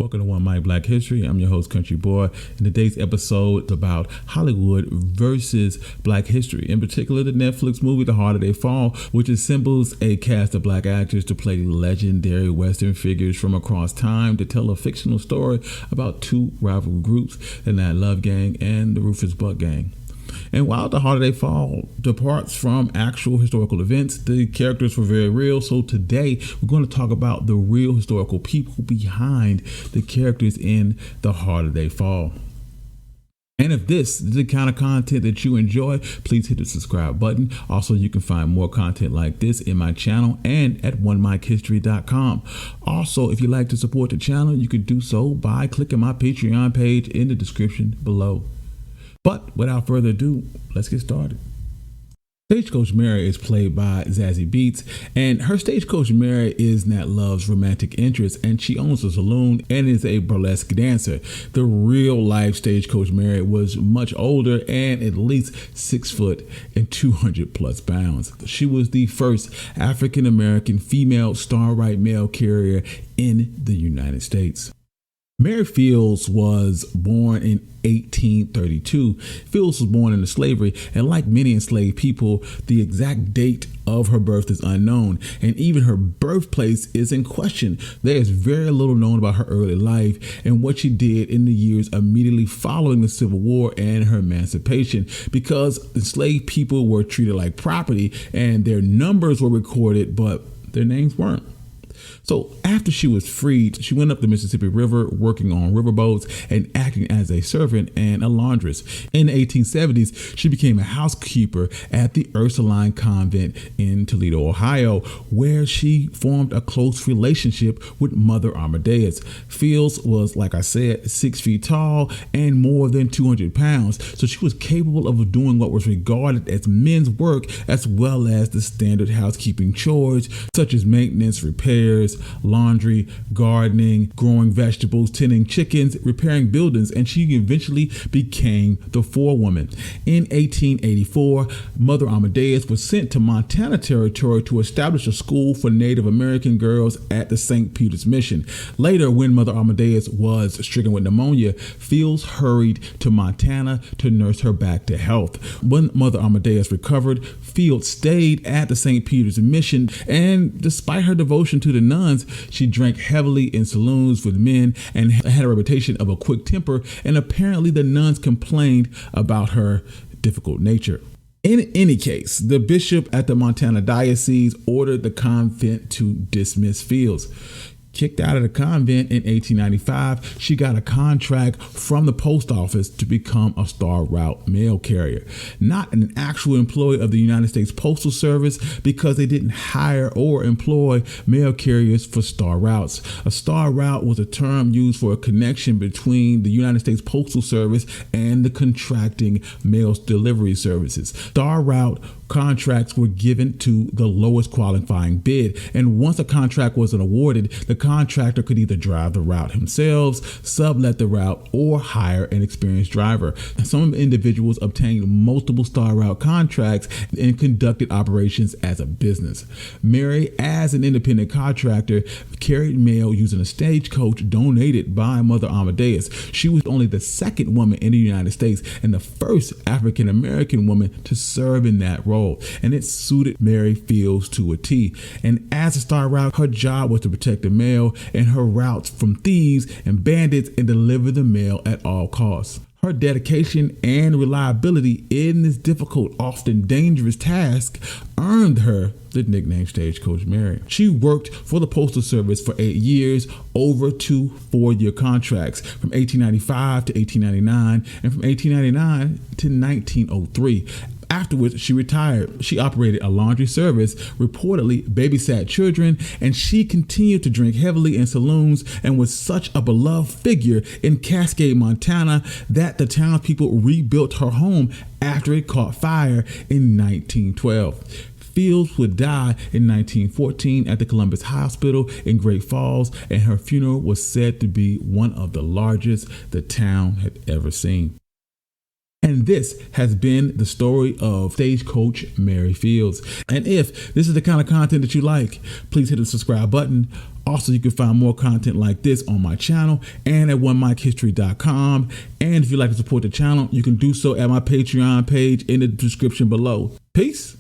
Welcome to One Mic Black History. I'm your host, Country Boy. In today's episode, it's about Hollywood versus Black history. In particular, the Netflix movie The Harder They Fall, which assembles a cast of Black actors to play legendary Western figures from across time to tell a fictional story about two rival groups, the Nat Love Gang and the Rufus Buck Gang. And while The Harder They Fall departs from actual historical events, the characters were very real. So today we're going to talk about the real historical people behind the characters in The Harder They Fall. And if this is the kind of content that you enjoy, please hit the subscribe button. Also, you can find more content like this in my channel and at onemichistory.com. Also, if you'd like to support the channel, you can do so by clicking my Patreon page in the description below. But without further ado, let's get started. Stagecoach Mary is played by Zazie Beetz, and her Stagecoach Mary is Nat Love's romantic interest, and she owns a saloon and is a burlesque dancer. The real life Stagecoach Mary was much older and at least 6 foot and 200 plus pounds. She was the first African American female star-right mail carrier in the United States. Mary Fields was born in 1832. Fields was born into slavery, and like many enslaved people, the exact date of her birth is unknown, and even her birthplace is in question. There is very little known about her early life and what she did in the years immediately following the Civil War and her emancipation, because enslaved people were treated like property and their numbers were recorded, but their names weren't. So after she was freed, she went up the Mississippi River working on riverboats and acting as a servant and a laundress. In the 1870s, she became a housekeeper at the Ursuline Convent in Toledo, Ohio, where she formed a close relationship with Mother Amadeus. Fields was, like I said, 6 feet tall and more than 200 pounds, so she was capable of doing what was regarded as men's work as well as the standard housekeeping chores such as maintenance, repairs, laundry, gardening, growing vegetables, tending chickens, repairing buildings, and she eventually became the forewoman. In 1884, Mother Amadeus was sent to Montana Territory to establish a school for Native American girls at the St. Peter's Mission. Later, when Mother Amadeus was stricken with pneumonia, Fields hurried to Montana to nurse her back to health. When Mother Amadeus recovered, Fields stayed at the St. Peter's Mission, and despite her devotion to the nuns, she drank heavily in saloons with men and had a reputation of a quick temper, and apparently the nuns complained about her difficult nature. In any case, the bishop at the Montana diocese ordered the convent to dismiss Fields. Kicked out of the convent in 1895, she got a contract from the post office to become a star route mail carrier. Not an actual employee of the United States Postal Service, because they didn't hire or employ mail carriers for star routes. A star route was a term used for a connection between the United States Postal Service and the contracting mail delivery services. Star route contracts were given to the lowest qualifying bid, and once a contract wasn't awarded, the contractor could either drive the route themselves, sublet the route, or hire an experienced driver. Some individuals obtained multiple star route contracts and conducted operations as a business. Mary, as an independent contractor, carried mail using a stagecoach donated by Mother Amadeus. She was only the second woman in the United States and the first African American woman to serve in that role, and it suited Mary Fields to a T. And as a star route, her job was to protect the mail and her routes from thieves and bandits and deliver the mail at all costs. Her dedication and reliability in this difficult, often dangerous task earned her the nickname Stagecoach Mary. She worked for the Postal Service for 8 years, over 2 4-year contracts, from 1895 to 1899 and from 1899 to 1903. Afterwards, she retired. She operated a laundry service, reportedly babysat children, and she continued to drink heavily in saloons and was such a beloved figure in Cascade, Montana, that the townspeople rebuilt her home after it caught fire in 1912. Fields would die in 1914 at the Columbus Hospital in Great Falls, and her funeral was said to be one of the largest the town had ever seen. And this has been the story of Stagecoach Mary Fields. And if this is the kind of content that you like, please hit the subscribe button. Also, you can find more content like this on my channel and at onemichistory.com. And if you'd like to support the channel, you can do so at my Patreon page in the description below. Peace.